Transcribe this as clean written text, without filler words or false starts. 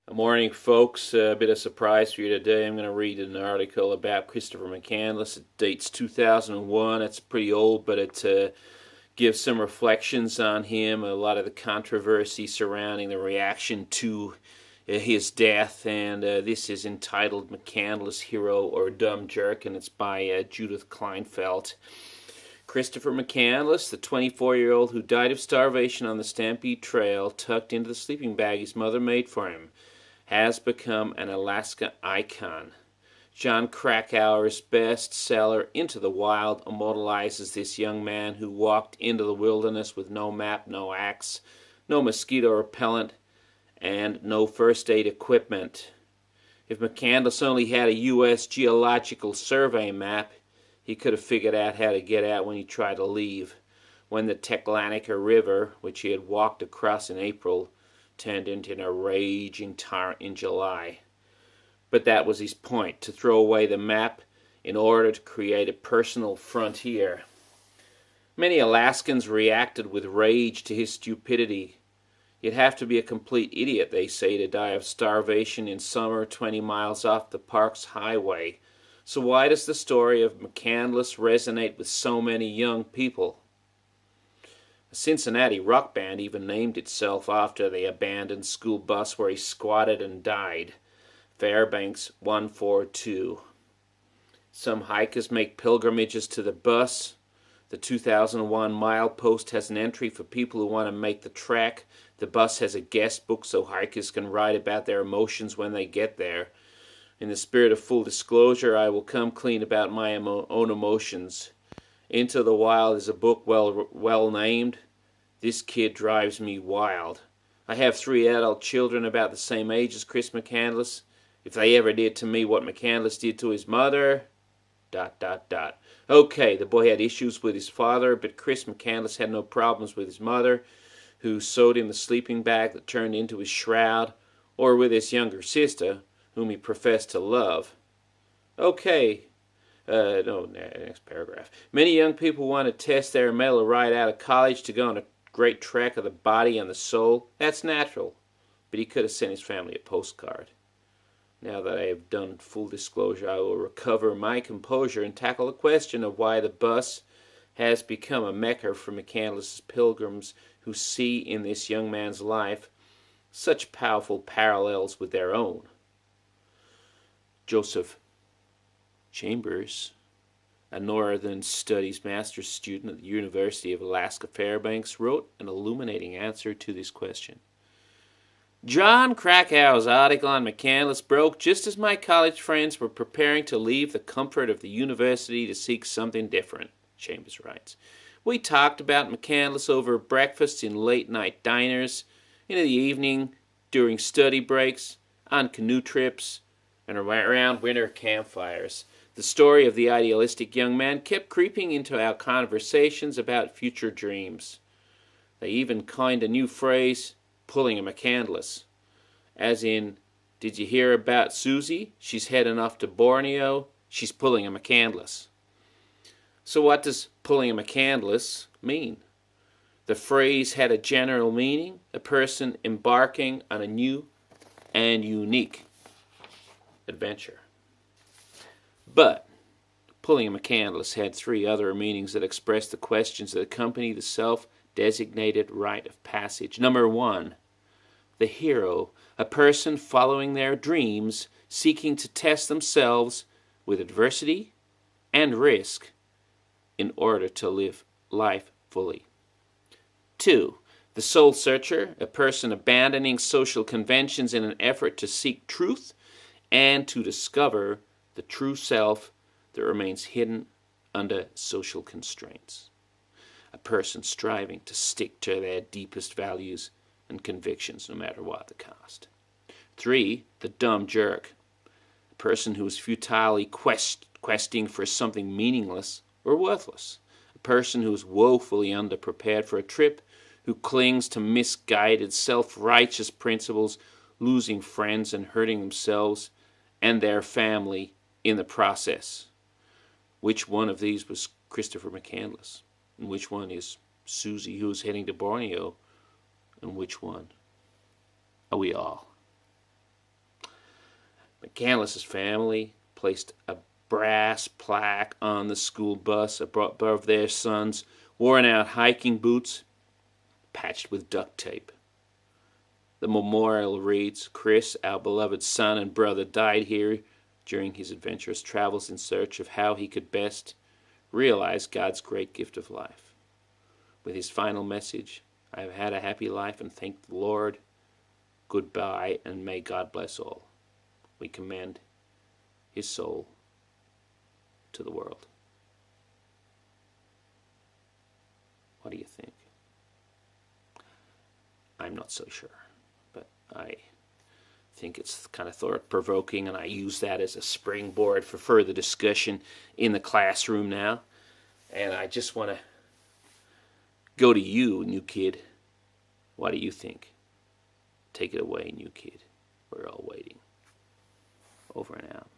Good morning, folks. A bit of surprise for you today. I'm going to read an article about Christopher McCandless. It dates 2001. It's pretty old, but it gives some reflections on him, a lot of the controversy surrounding the reaction to his death. And this is entitled McCandless, Hero or Dumb Jerk, and it's by Judith Kleinfeld. Christopher McCandless, the 24-year-old who died of starvation on the Stampede Trail, tucked into the sleeping bag his mother made for him, has become an Alaska icon. Jon Krakauer's bestseller, Into the Wild, immortalizes this young man who walked into the wilderness with no map, no axe, no mosquito repellent, and no first aid equipment. If McCandless only had a U.S. Geological Survey map, he could have figured out how to get out when he tried to leave, when the Teklanika River, which he had walked across in April, turned into a raging torrent in July. But that was his point, to throw away the map in order to create a personal frontier. Many Alaskans reacted with rage to his stupidity. You'd have to be a complete idiot, they say, to die of starvation in summer 20 miles off the park's highway. So why does the story of McCandless resonate with so many young people? A Cincinnati rock band even named itself after the abandoned school bus where he squatted and died, Fairbanks 142. Some hikers make pilgrimages to the bus. The 2001 milepost has an entry for people who want to make the trek. The bus has a guest book so hikers can write about their emotions when they get there. In the spirit of full disclosure, I will come clean about my own emotions. Into the Wild is a book well named. This kid drives me wild. I have 3 adult children about the same age as Chris McCandless. If they ever did to me what McCandless did to his mother... ... Okay, the boy had issues with his father, but Chris McCandless had no problems with his mother, who sewed him the sleeping bag that turned into his shroud, or with his younger sister, whom he professed to love. Okay, next paragraph. Many young people want to test their mettle right out of college to go on a great trek of the body and the soul. That's natural, but he could have sent his family a postcard. Now that I have done full disclosure, I will recover my composure and tackle the question of why the bus has become a mecca for McCandless's pilgrims who see in this young man's life such powerful parallels with their own. Joseph Chambers, a Northern Studies master's student at the University of Alaska Fairbanks, wrote an illuminating answer to this question. Jon Krakauer's article on McCandless broke just as my college friends were preparing to leave the comfort of the university to seek something different, Chambers writes. We talked about McCandless over breakfast in late-night diners, in the evening, during study breaks, on canoe trips, and around winter campfires. The story of the idealistic young man kept creeping into our conversations about future dreams. They even coined a new phrase, pulling a McCandless. As in, did you hear about Susie? She's heading off to Borneo. She's pulling a McCandless. So what does pulling a McCandless mean? The phrase had a general meaning, a person embarking on a new and unique adventure. But pulling a McCandless had 3 other meanings that expressed the questions that accompany the self-designated rite of passage. Number 1, the hero, a person following their dreams, seeking to test themselves with adversity and risk in order to live life fully. 2, the soul searcher, a person abandoning social conventions in an effort to seek truth and to discover the true self that remains hidden under social constraints. A person striving to stick to their deepest values and convictions no matter what the cost. 3, the dumb jerk, a person who is futilely questing for something meaningless or worthless. A person who is woefully underprepared for a trip, who clings to misguided, self-righteous principles, losing friends and hurting themselves and their family in the process. Which one of these was Christopher McCandless? And which one is Susie, who's heading to Borneo? And which one are we all? McCandless's family placed a brass plaque on the school bus above their son's worn-out hiking boots, patched with duct tape. The memorial reads, "Chris, our beloved son and brother, died here during his adventurous travels in search of how he could best realize God's great gift of life. With his final message, I have had a happy life and thank the Lord. Goodbye, and may God bless all. We commend his soul to the world." What do you think? I'm not so sure, but I think it's kind of thought-provoking, and I use that as a springboard for further discussion in the classroom now. And I just want to go to you, new kid. What do you think? Take it away, new kid. We're all waiting. Over and out.